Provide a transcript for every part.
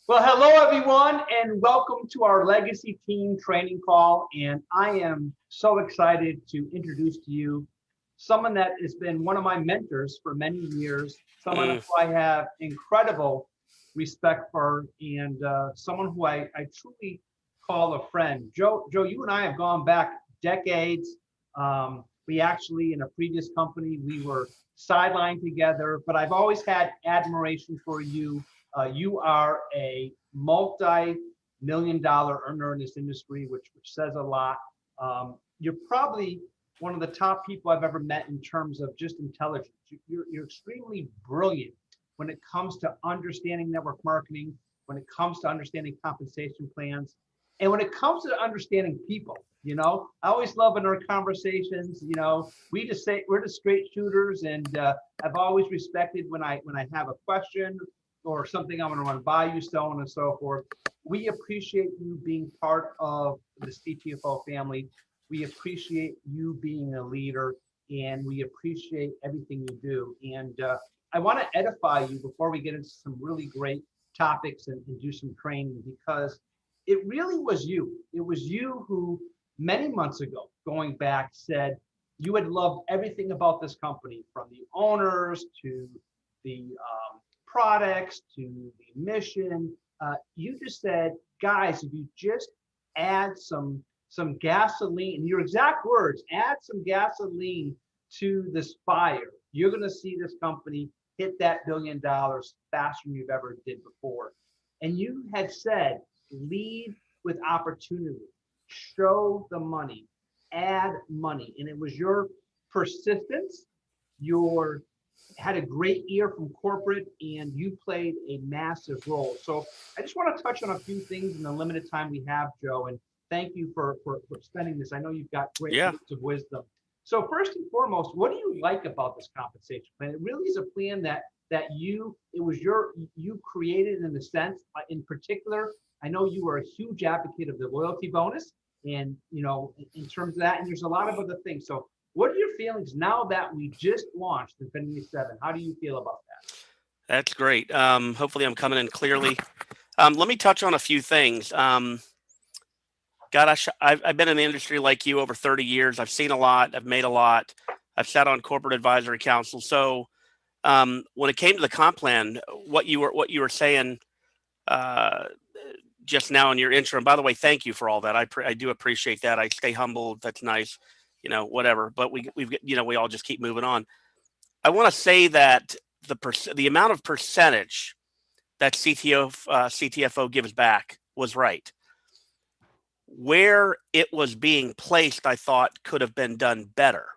Well, hello everyone, and welcome to our Legacy Team training call. And I am so excited to introduce to you someone that has been one of my mentors for many years, someone who Mm, I have incredible respect for, and someone who I truly call a friend. Joe, you and I have gone back decades. We actually, in a previous company, we were sidelined together, but I've always had admiration for you. You are a multi-million dollar earner in this industry, which says a lot. You're probably one of the top people I've ever met in terms of just intelligence. You're extremely brilliant when it comes to understanding network marketing, when it comes to understanding compensation plans, and when it comes to understanding people. I always love in our conversations. We just say we're just straight shooters, and I've always respected when I have a question or something I want to run by you, so on and so forth. We appreciate you being part of the CTFO family. We appreciate you being a leader, and we appreciate everything you do. And I want to edify you before we get into some really great topics and do some training, because it really was you. It was you who many months ago, going back, said you had loved everything about this company, from the owners to the products to the mission. You just said, guys, if you just add some gasoline, in your exact words, add some gasoline to this fire, you're going to see this company hit that $1 billion faster than you've ever did before. And you had said, lead with opportunity, show the money, add money. And it was your persistence, your had a great year from corporate, and you played a massive role. So I just want to touch on a few things in the limited time we have, Joe, and thank you for spending this. I know you've got great yeah. words of wisdom. So first and foremost, what do you like about this compensation plan? It really is a plan that you created, in the sense, in particular. I know you are a huge advocate of the loyalty bonus, and in terms of that, and there's a lot of other things. So what are your feelings now that we just launched Infinity7? How do you feel about That's great. Hopefully, I'm coming in clearly. Let me touch on a few things. God, I've been in the industry like you over 30 years. I've seen a lot. I've made a lot. I've sat on corporate advisory council. So when it came to the comp plan, what you were saying uh, just now in your intro. And by the way, thank you for all that. I do appreciate that. I stay humble. That's nice. Whatever. But we all just keep moving on. I want to say that the amount of percentage that CTFO gives back was right. Where it was being placed, I thought could have been done better.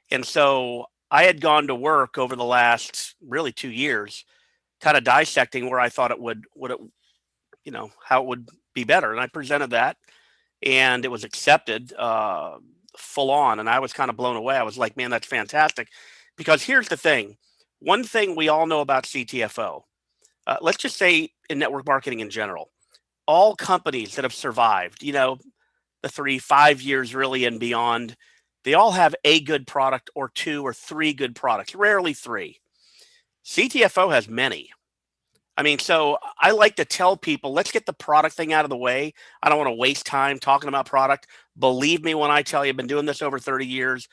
And so I had gone to work over the last really 2 years, kind of dissecting where I thought how it would be better. And I presented that, and it was accepted full on. And I was kind of blown away. I was like, man, that's fantastic. Because here's the thing. One thing we all know about CTFO, let's just say in network marketing in general, all companies that have survived, the 3, 5 years really and beyond, they all have a good product or two or three good products, rarely three. CTFO has many. I mean, so I like to tell people, let's get the product thing out of the way. I don't want to waste time talking about product. Believe me when I tell you, I've been doing this over 30 years.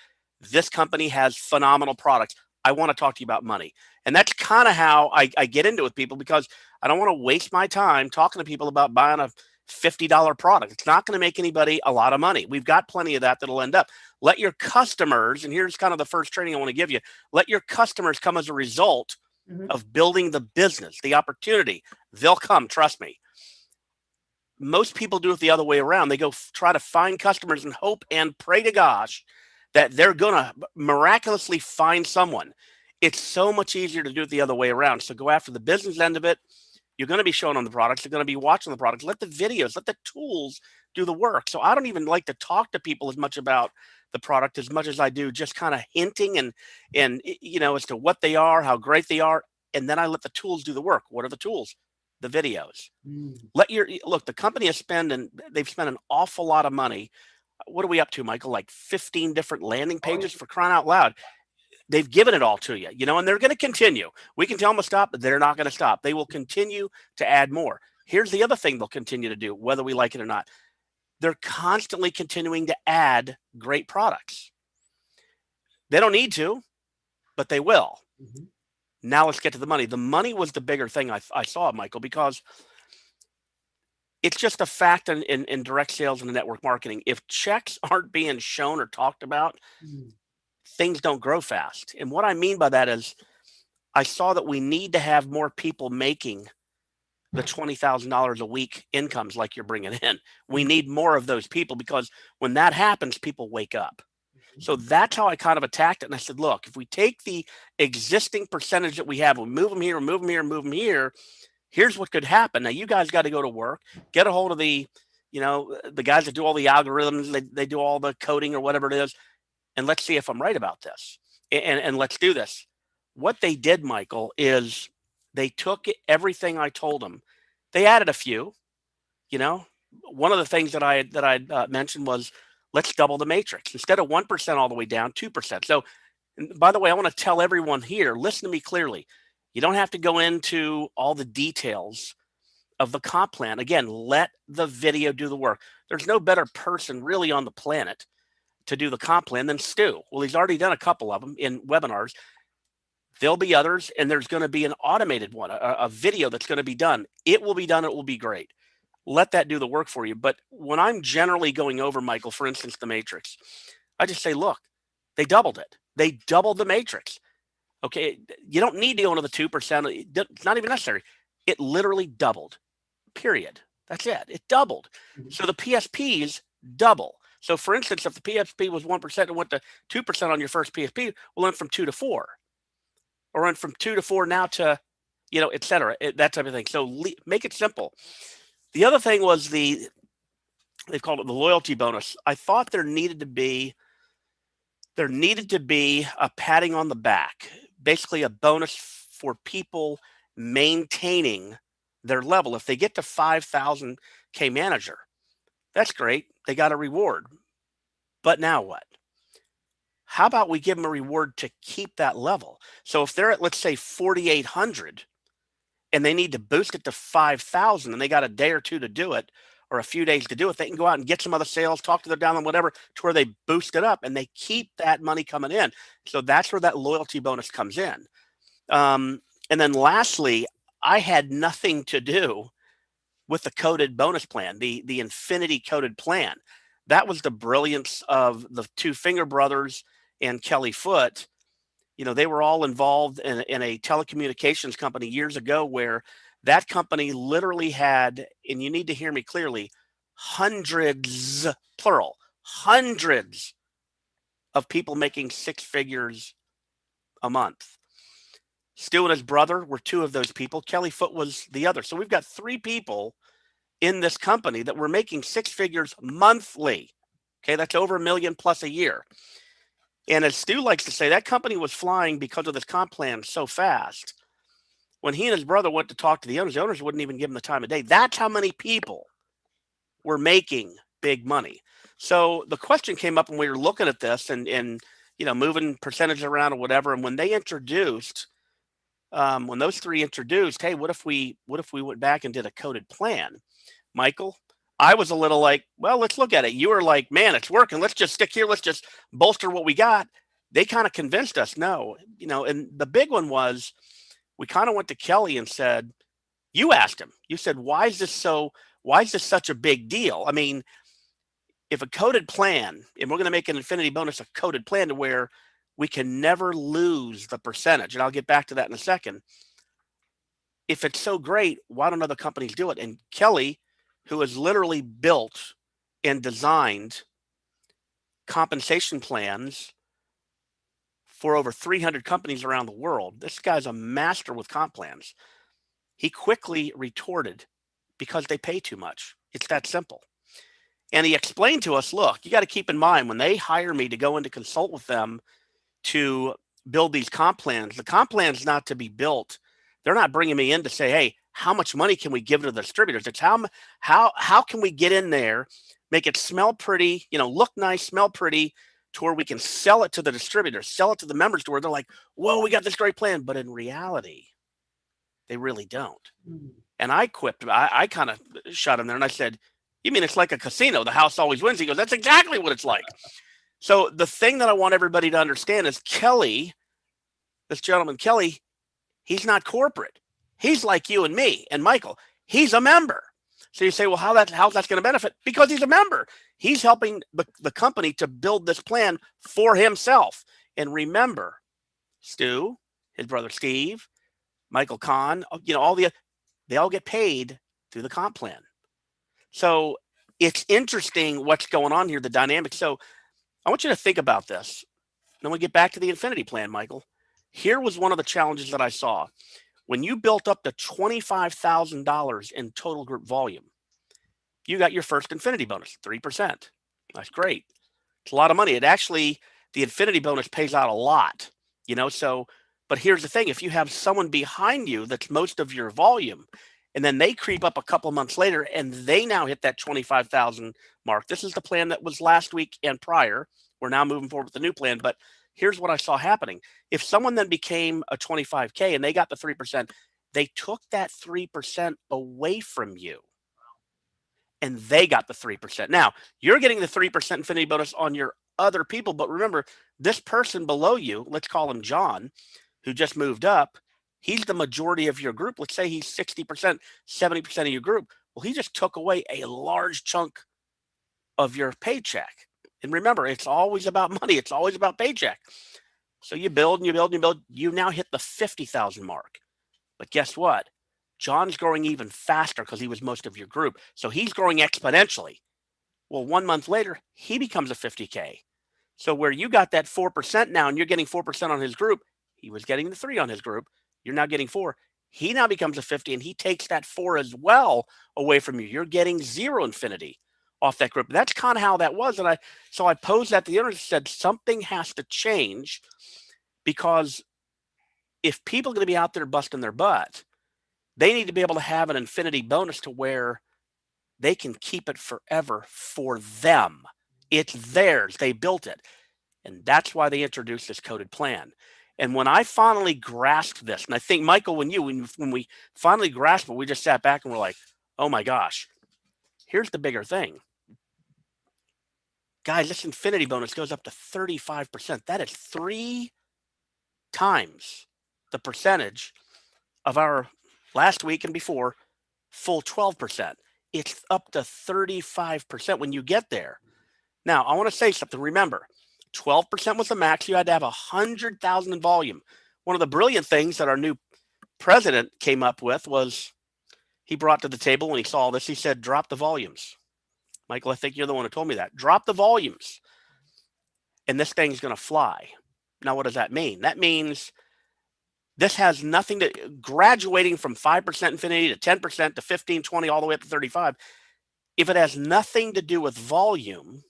This company has phenomenal products. I want to talk to you about money. And that's kind of how I get into it with people, because I don't want to waste my time talking to people about buying a $50 product. It's not going to make anybody a lot of money. We've got plenty of that that'll end up. Let your customers, and here's kind of the first training I want to give you, let your customers come as a result that? Mm-hmm. of building the business, the opportunity. They'll come, trust me. Most people do it the other way around. They go try to find customers and hope and pray to gosh that they're going to miraculously find someone. It's so much easier to do it the other way around. So go after the business end of it. You're going to be showing them the products. You're going to be watching the products. Let the videos, let the tools do the work. So I don't even like to talk to people as much about the product as much as I do just kind of hinting and as to what they are, how great they are, and then I let the tools do the work. What are the tools? The videos. Mm. Look. The company they've spent an awful lot of money. What are we up to, Michael? Like 15 different landing Oh, pages, for crying out loud. They've given it all to you, and they're going to continue. We can tell them to stop, but they're not going to stop. They will continue to add more. Here's the other thing they'll continue to do, whether we like it or not. They're constantly continuing to add great products. They don't need to, but they will. Mhm. Now let's get to the money. The money was the bigger thing I saw, Michael, because it's just a fact in direct sales and the network marketing. If checks aren't being shown or talked about, Mm. things don't grow fast. And what I mean by that is I saw that we need to have more people making the $20,000 a week incomes like you're bringing in. We need more of those people, because when that happens, people wake up. So that's how I kind of attacked it. And I said, look, if we take the existing percentage that we have, we move them here, move them here, move them here, here's what could happen. Now you guys got to go to work, get a hold of the, the guys that do all the algorithms, they do all the coding or whatever it is. And let's see if I'm right about this. And let's do this. What they did, Michael, is they took everything I told them. They added a few, one of the things that I mentioned was, let's double the matrix. Instead of 1% all the way down, 2%. So, and by the way, I want to tell everyone here, listen to me clearly. You don't have to go into all the details of the comp plan. Again, let the video do the work. There's no better person really on the planet to do the comp plan than Stu. Well, he's already done a couple of them in webinars. There'll be others, and there's going to be an automated one, a video that's going to be done. It will be done. It will be great. Let that do the work for you. But when I'm generally going over, Michael, for instance, the matrix, I just say, look, they doubled it. They doubled the matrix. Okay, you don't need to go into the 2%. It's not even necessary. It literally doubled, period. That's it. It doubled. Mhm. So the PSPs double. So for instance, if the PSP was 1% and went to 2% on your first PSP, we'll went from 2 to 4. Or went from 2 to 4 now to, et cetera, that type of thing. So make it simple. The other thing was they've called it the loyalty bonus. I thought there needed to be a patting on the back, basically a bonus for people maintaining their level. If they get to 5,000 K manager, that's great. They got a reward. But now what? How about we give them a reward to keep that level? So if they're at, let's say, 4,800 and they need to boost it to 5,000 and they got a day or two to do it, or a few days to do it, they can go out and get some other sales, talk to their downline, whatever, to where they boost it up and they keep that money coming in. So that's where that loyalty bonus comes in. And then lastly, I had nothing to do with the coded bonus plan, the Infinity coded plan. That was the brilliance of the two Finger brothers and Kelly Foote. They were all involved in a telecommunications company years ago, where that company literally had, and you need to hear me clearly, hundreds, plural, hundreds of people making 6 figures a month. Stu and his brother were 2 of those people. Kelly Foote was the other. So we've got 3 people in this company that were making 6 figures monthly. Okay, that's over $1 million plus a year. And as Stu likes to say, that company was flying because of this comp plan so fast. When he and his brother went to talk to the owners wouldn't even give them the time of day. That's how many people were making big money. So the question came up when we were looking at this and moving percentages around or whatever. And when they introduced, when those 3 introduced, hey, what if we went back and did a coded plan? Michael, I was a little like, well, let's look at it. You were like, man, it's working. Let's just stick here. Let's just bolster what we got. They kind of convinced us, no, and the big one was, we kind of went to Kelly and said, you asked him, you said, why is this such a big deal? I mean, if a coded plan, and we're going to make an Infinity bonus a coded plan to where we can never lose the percentage, and I'll get back to that in a second. If it's so great, why don't other companies do it? And Kelly, who has literally built and designed compensation plans for over 300 companies around the world, this guy's a master with comp plans. He quickly retorted, because they pay too much. It's that simple. And he explained to us, look, you got to keep in mind, when they hire me to go in to consult with them to build these comp plans, the comp plan is not to be built. They're not bringing me in to say, hey, how much money can we give to the distributors? It's how can we get in there, make it smell pretty, look nice, smell pretty, to where we can sell it to the distributors, sell it to the members, to where they're like, whoa, we got this great plan. But in reality, They really don't. Mm. And I quipped, I kind of shot him there and I said, you mean it's like a casino? The house always wins. He goes, that's exactly what it's like. So the thing that I want everybody to understand is Kelly, this gentleman, Kelly, he's not corporate. He's like you and me and Michael. He's a member. So you say, well, how's that going to benefit? Because he's a member. He's helping the company to build this plan for himself. And remember, Stu, his brother Steve, Michael Kahn, they all get paid through the comp plan. So it's interesting what's going on here, the dynamic. So I want you to think about this. Then we get back to the Infinity plan, Michael. Here was one of the challenges that I saw. When you built up to $25,000 in total group volume, you got your first Infinity bonus, 3%. That's great. It's a lot of money. The Infinity bonus pays out a lot, but here's the thing. If you have someone behind you that's most of your volume, and then they creep up a couple months later and they now hit that 25,000 mark. This is the plan that was last week and prior. We're now moving forward with the new plan, but here's what I saw happening. If someone then became a 25K and they got the 3%, they took that 3% away from you and they got the 3%. Now, you're getting the 3% Infinity bonus on your other people, but remember, this person below you, let's call him John, who just moved up, he's the majority of your group. Let's say he's 60%, 70% of your group. Well, he just took away a large chunk of your paycheck. And remember, it's always about money. It's always about paycheck. So you build and you build and you build. You now hit the 50,000 mark. But guess what? John's growing even faster because he was most of your group. So he's growing exponentially. Well, 1 month later, he becomes a 50K. So where you got that 4% now and you're getting 4% on his group, he was getting the 3 on his group. You're now getting 4. He now becomes a 50 and he takes that 4 as well away from you. You're getting 0 Infinity off that group. That's kind of how that was. And I posed that to the internet and said something has to change, because if people are going to be out there busting their butt, they need to be able to have an Infinity bonus to where they can keep it forever for them. It's theirs. They built it. And that's why they introduced this coded plan. And when I finally grasped this, and I think, Michael, when we finally grasped it, we just sat back and we're like, oh my gosh, here's the bigger thing. Guys, this Infinity bonus goes up to 35%. That is 3 times the percentage of our last week and before full 12%. It's up to 35% when you get there. Now, I want to say something. Remember, 12% was the max. You had to have 100,000 in volume. One of the brilliant things that our new president came up with was he brought to the table when he saw this, he said, drop the volumes. Michael, I think you're the one who told me that. Drop the volumes, and this thing's going to fly. Now, what does that mean? That means this has nothing to graduating from 5% Infinity to 10% to 15, 20, all the way up to 35. If it has nothing to do with volume,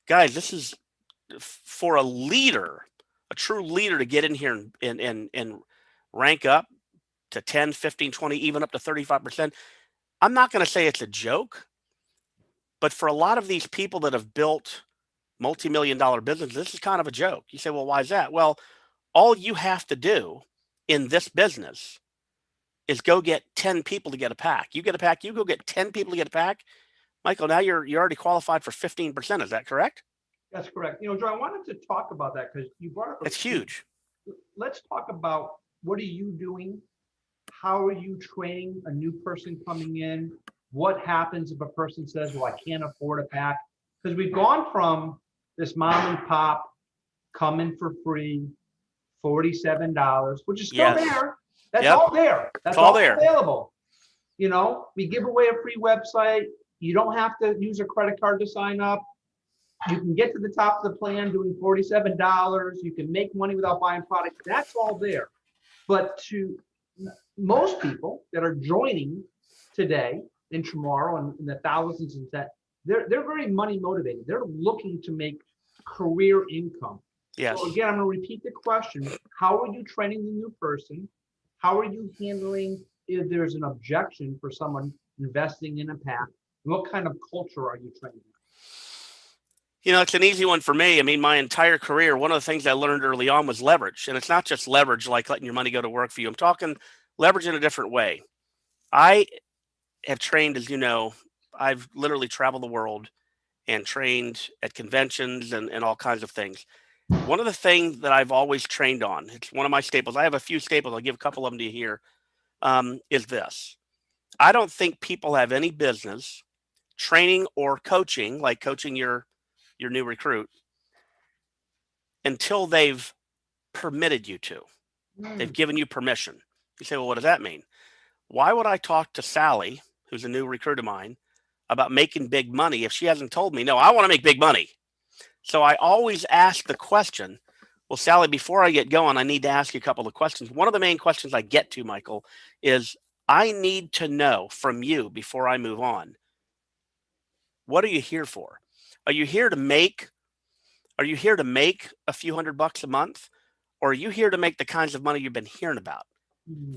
guys, this is for a leader, a true leader, to get in here and rank up to 10, 15, 20, even up to 35%. I'm not going to say it's a joke, but for a lot of these people that have built multi-million-dollar businesses, this is kind of a joke. You say, well, why is that? Well, all you have to do in this business is go get 10 people to get a pack. You get a pack, you go get 10 people to get a pack. Michael, now you're already qualified for 15%. Is that correct? That's correct. Joe, I wanted to talk about that because you brought up. That's huge. Let's talk about, what are you doing? How are you training a new person coming in? What happens if a person says, well, I can't afford a pack? Because we've gone from this mom and pop coming for free, $47, which is still there. That's all there. That's all there. Available. We give away a free website. You don't have to use a credit card to sign up. You can get to the top of the plan doing $47. You can make money without buying product. That's all there. But to most people that are joining today and tomorrow and the thousands and that, they're very money motivated. They're looking to make career income. Yes. So again, I'm going to repeat the question. How are you training the new person? How are you handling if there's an objection for someone investing in a pack? What kind of culture are you training? It's an easy one for me. I mean, my entire career, one of the things I learned early on was leverage. And it's not just leverage like letting your money go to work for you. I'm talking leverage in a different way. I have trained, as you know, I've literally traveled the world and trained at conventions and all kinds of things. One of the things that I've always trained on, it's one of my staples. I have a few staples. I'll give a couple of them to you here. Is this. I don't think people have any business training or coaching, like coaching your new recruit, until they've permitted you to. They've given you permission. You say, well, what does that mean? Why would I talk to Sally, who's a new recruit of mine, about making big money if she hasn't told me, no, I want to make big money? So I always ask the question, well, Sally, before I get going, I need to ask you a couple of questions. One of the main questions I get to, Michael, is I need to know from you before I move on, what are you here for? Are you here to make a few $100 a month? Or are you here to make the kinds of money you've been hearing about?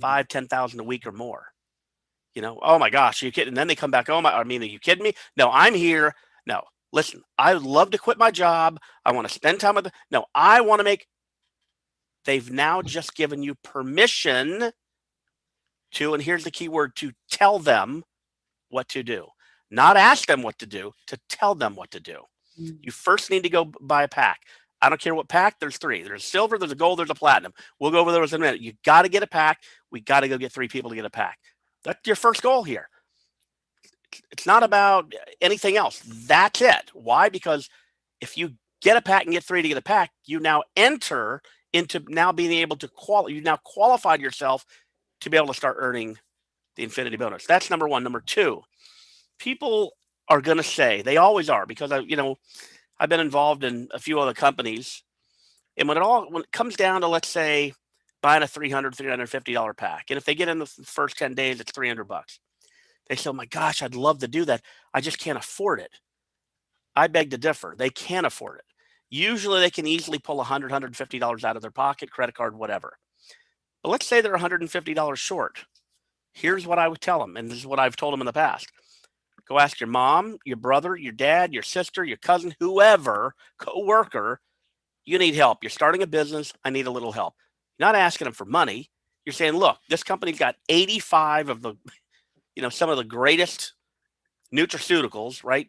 5, 10,000 a week or more. Oh my gosh, are you kidding? And then they come back, are you kidding me? No, I'm here. No, listen, I would love to quit my job. I want to spend time with them. No, I want to make. They've now just given you permission to, and here's the key word, to tell them what to do. Not ask them what to do, to tell them what to do. You first need to go buy a pack. I don't care what pack. There's 3. There's silver, there's a gold, there's a platinum. We'll go over those in a minute. You got to get a pack. We got to go get 3 people to get a pack. That's your first goal here. It's not about anything else. That's it. Why? Because if you get a pack and get 3 to get a pack, you now enter into now being able to you've now qualified yourself to be able to start earning the Infinity bonus. That's number 1. Number 2, people are going to say, they always are, because I've been involved in a few other companies. And when it comes down to, let's say, buying a $350 pack, and if they get in the first 10 days, it's $300. They say, oh my gosh, I'd love to do that. I just can't afford it. I beg to differ. They can afford it. Usually they can easily pull $100, $150 out of their pocket, credit card, whatever. But let's say they're $150 short. Here's what I would tell them, and this is what I've told them in the past. Go ask your mom, your brother, your dad, your sister, your cousin, whoever, coworker, you need help. You're starting a business. I need a little help. You're not asking them for money. You're saying, look, this company's got 85 of the, some of the greatest nutraceuticals, right?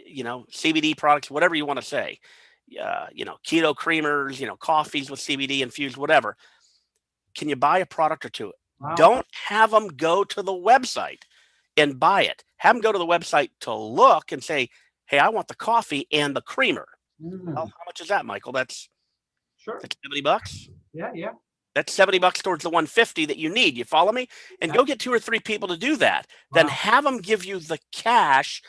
CBD products, whatever you want to say, keto creamers, coffees with CBD infused, whatever. Can you buy a product or 2? Wow. Don't have them go to the website and buy it. Have them go to the website to look and say, hey, I want the coffee and the creamer. Well, how much is that, Michael? That's $70. Yeah. That's $70 towards the 150 that you need. You follow me? And go get 2 or 3 people to do that. Wow. Then have them give you the cash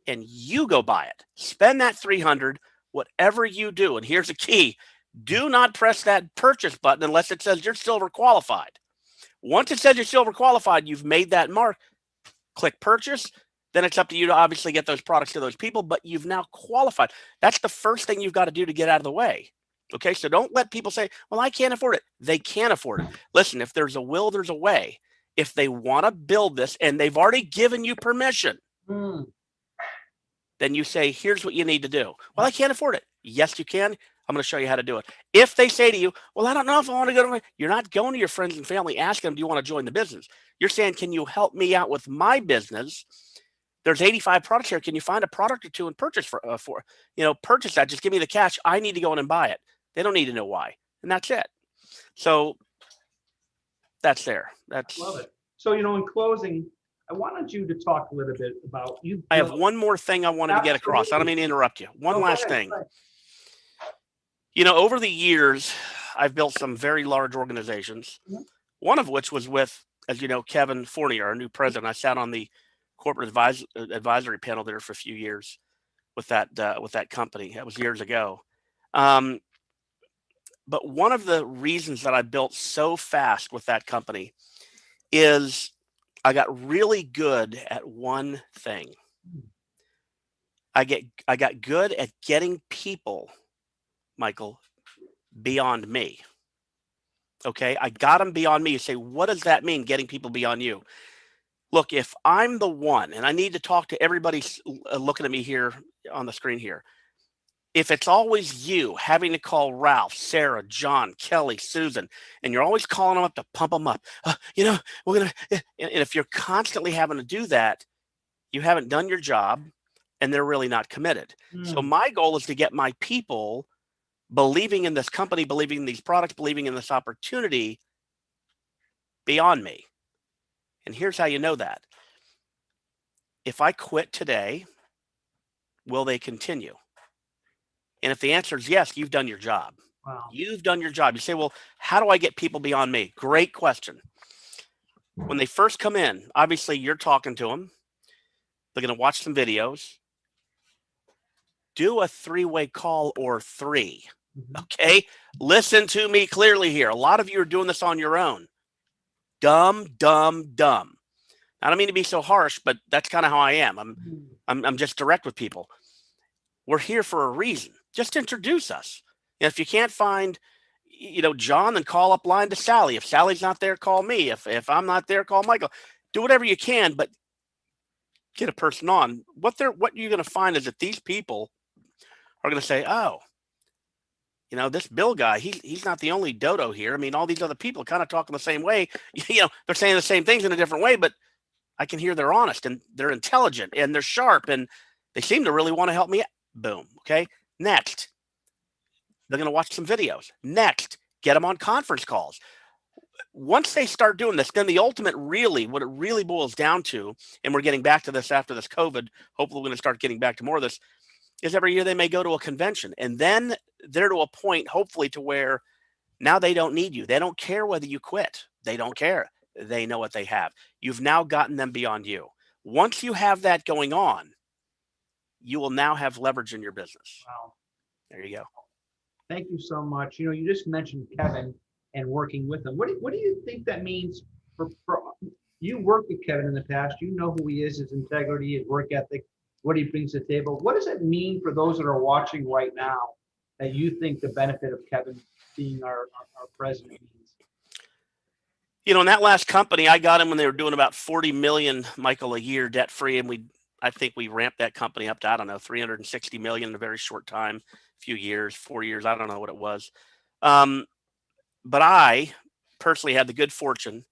and you go buy it. Spend that $300, whatever you do. And here's the key. Do not press that purchase button unless it says you're silver qualified. Once it says you're silver qualified, you've made that mark. Click purchase. Then it's up to you to obviously get those products to those people, but you've now qualified. That's the first thing you've got to do to get out of the way. Okay, so don't let people say, well, I can't afford it. They can afford it. Listen, if there's a will, there's a way. If they want to build this and they've already given you permission, then you say, here's what you need to do. Well, I can't afford it. Yes, you can. I'm going to show you how to do it. If they say to you, well, I don't know if I want to go to my, you're not going to your friends and family asking them, do you want to join the business? You're saying, can you help me out with my business? There's 85 products here. Can you find a product or 2 and purchase purchase that? Just give me the cash. I need to go in and buy it. They don't need to know why. And that's it. So that's there. That's love it. So, in closing, I wanted you to talk a little bit about you. I have one more thing I wanted to get across. I don't mean to interrupt you. One last thing. Over the years, I've built some very large organizations, one of which was with, as you know, Kevin Fournier, our new president. I sat on the corporate advisory panel there for a few years with that company. That was years ago. But one of the reasons that I built so fast with that company is I got really good at one thing. I got good at getting people, Michael, beyond me. Okay, I got them beyond me. You say, what does that mean, getting people beyond you? Look, if I'm the one, and I need to talk to everybody looking at me here on the screen here, if it's always you having to call Ralph, Sarah, John, Kelly, Susan, and you're always calling them up to pump them up, we're going to, and if you're constantly having to do that, you haven't done your job and they're really not committed. So my goal is to get my people believing in this company, believing in these products, believing in this opportunity beyond me. And here's how you know that. If I quit today, will they continue? And if the answer is yes, you've done your job. Wow. You've done your job. You say, well, how do I get people beyond me? Great question. When they first come in, obviously you're talking to them. They're going to watch some videos. Do a 3-way call or 3. Okay. Listen to me clearly here. A lot of you are doing this on your own. Dumb. I don't mean to be so harsh, but that's kind of how I am. I'm just direct with people. We're here for a reason. Just introduce us. And if you can't find, John, then call up line to Sally. If Sally's not there, call me. If I'm not there, call Michael. Do whatever you can, but get a person on. What you're going to find is that these people are going to say, oh, this Bill guy, he's not the only dodo here. I mean, all these other people kind of talking the same way. They're saying the same things in a different way, but I can hear they're honest and they're intelligent and they're sharp and they seem to really want to help me. Boom. Okay. Next, they're going to watch some videos. Next, get them on conference calls. Once they start doing this, then the ultimate what it really boils down to, and we're getting back to this after this COVID, hopefully we're going to start getting back to more of this, is every year they may go to a convention and then they're to a point, hopefully, to where now they don't need you. They don't care whether you quit. They don't care. They know what they have. You've now gotten them beyond you. Once you have that going on, you will now have leverage in your business. Wow. There you go. Thank you so much. You just mentioned Kevin and working with him. What do you think that means for you worked with Kevin in the past? You know who he is, his integrity, his work ethic, what he brings to the table. What does it mean for those that are watching right now that you think the benefit of Kevin being our president means? In that last company, I got him when they were doing about 40 million, Michael, a year debt free. And I think we ramped that company up to, I don't know, 360 million in a very short time, a few years, 4 years. I don't know what it was. But I personally had the good fortune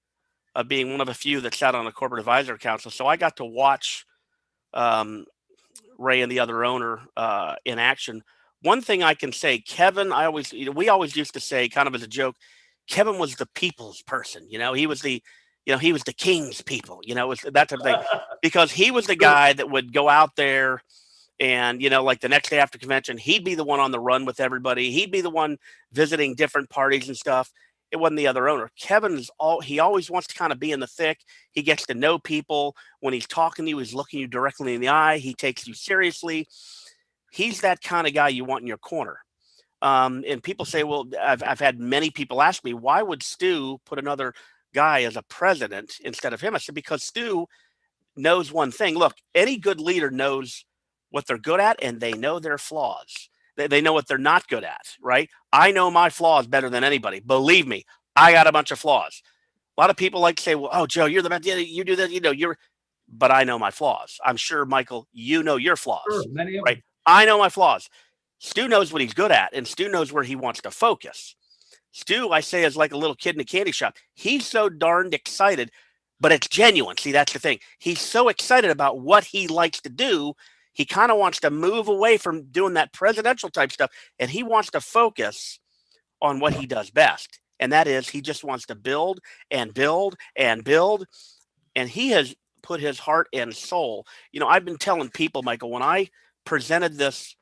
of being one of a few that sat on a corporate advisor council. So I got to watch Ray and the other owner in action. One thing I can say, Kevin, we always used to say, kind of as a joke, Kevin was the people's person. He was the king's people, that type of thing, because he was the guy that would go out there and, like the next day after convention, he'd be the one on the run with everybody. He'd be the one visiting different parties and stuff. It wasn't the other owner. He always wants to kind of be in the thick. He gets to know people. When he's talking to you, he's looking you directly in the eye. He takes you seriously. He's that kind of guy you want in your corner. And people say, well, I've had many people ask me, why would Stu put another guy as a president instead of him? I said, because Stu knows one thing. Look, any good leader knows what they're good at and they know their flaws. They know what they're not good at, right? I know my flaws better than anybody. Believe me, I got a bunch of flaws. A lot of people like to say, well, oh, Joe, you're the best. You do that, but I know my flaws. I'm sure, Michael, you know your flaws, sure, many of right? them. I know my flaws. Stu knows what he's good at, and Stu knows where he wants to focus. Stu, I say, is like a little kid in a candy shop. He's so darned excited, but it's genuine. See, that's the thing. He's so excited about what he likes to do. He kind of wants to move away from doing that presidential type stuff, and he wants to focus on what he does best. And that is, he just wants to build and build and build. And he has put his heart and soul. I've been telling people, Michael, when I presented this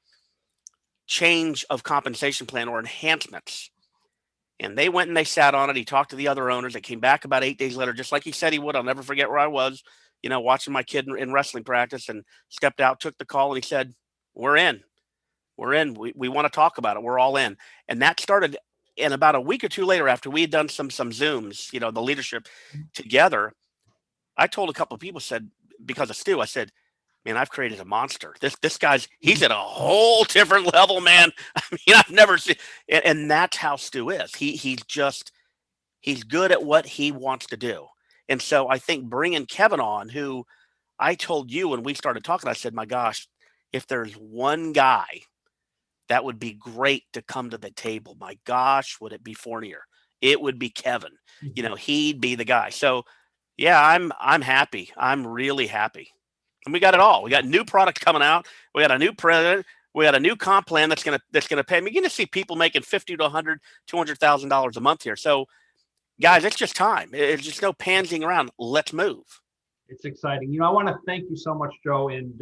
change of compensation plan or enhancements, and they went and they sat on it. He talked to the other owners. They came back about 8 days later, just like he said he would. I'll never forget where I was, watching my kid in wrestling practice, and stepped out, took the call, and he said, we're in. We want to talk about it. We're all in. And that started. And about a week or two later, after we had done some Zooms, the leadership together, I told a couple of people, said, because of Stu, I said, man, I've created a monster. This guy's, he's at a whole different level, man. I mean, I've never seen, and that's how Stu is. He's good at what he wants to do. And so I think bringing Kevin on, who I told you when we started talking, I said, my gosh, if there's one guy that would be great to come to the table. My gosh, would it be Fournier? It would be Kevin. You know, he'd be the guy. So yeah, I'm happy. I'm really happy. And we got it all. We got new products coming out. We got a new president. We got a new comp plan that's gonna pay. I mean, you're gonna see people making 50 to 100, $200,000 a month here. So guys, it's just time. It's just no pansing around. Let's move. It's exciting. You know, I want to thank you so much, Joe, and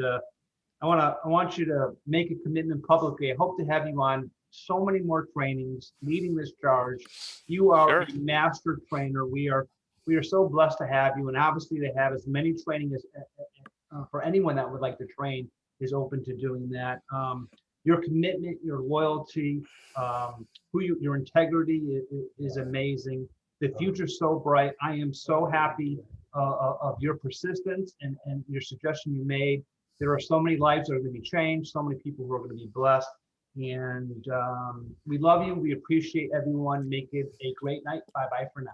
I want you to make a commitment publicly. I hope to have you on so many more trainings, leading this charge. You are Sure. a master trainer. We are so blessed to have you, and obviously to have as many training as for anyone that would like to train is open to doing that. Your commitment, your loyalty, your integrity is amazing. The future's so bright. I am so happy of your persistence and your suggestion you made. There are so many lives that are going to be changed, so many people who are going to be blessed. And we love you. We appreciate everyone. Make it a great night. Bye-bye for now.